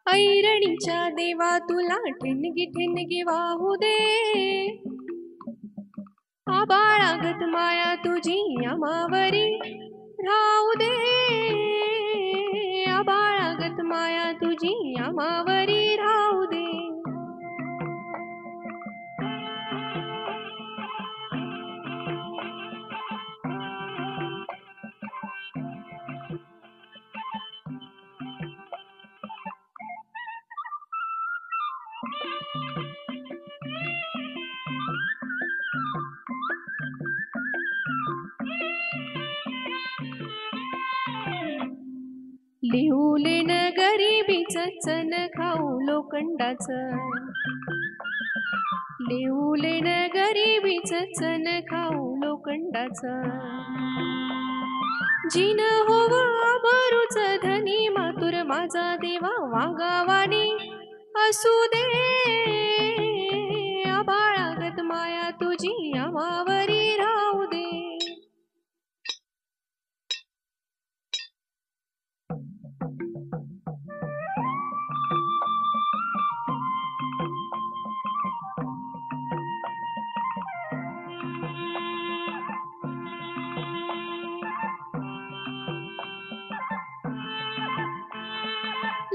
ऐरणीच्या देवा तुला ठिणगी ठिणगी वाहू दे, आबाळागत माया तुझी आम्हावरी राहू दे, आबाळागत माया तुझी आम्हावरी राहू दे. लिहुलेन गरिबीचं चन खाऊ लोखंडाचं, लिहुलेन गरिबीचं चन खाऊ लोखंडाचं. जिन होव आबरूच धनी मातुर माझा देवा वागावानी असू दे, आबाळागत माया तुझी आम्हावरी राहू दे.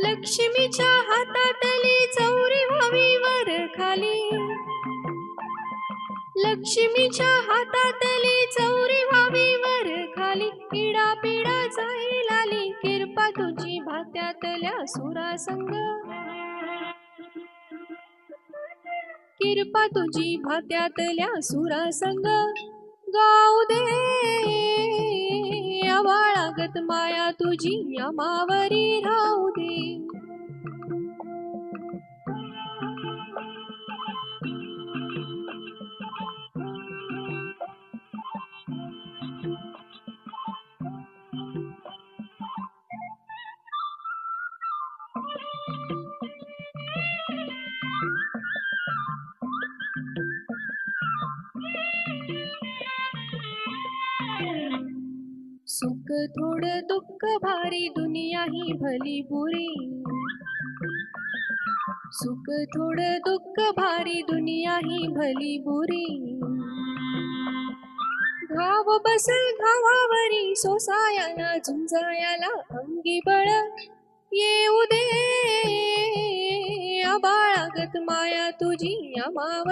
लक्ष्मीच्या हातातली चौरी व्हावी वर खाली, लक्ष्मीच्या हातातली चौरी व्हावी वर खाली. पिढा पिढा जाईल आली किरपा तुझी भात्यातल्या सुरासंग, किरपा तुझी भात्यातल्या सुरासंग गाऊ दे, आबाळागत माया तुझी आम्हावरी राहू दे. सुख थोडं दुःख भारी दुनिया ही भली बुरी, सुख थोडं दुःख भारी दुनिया ही भली बुरी. घाव बसल घावावरी सोसायाला झुंजायाला अंगी बळ येऊ दे, आबाळागत माया तुझी आम्हावरी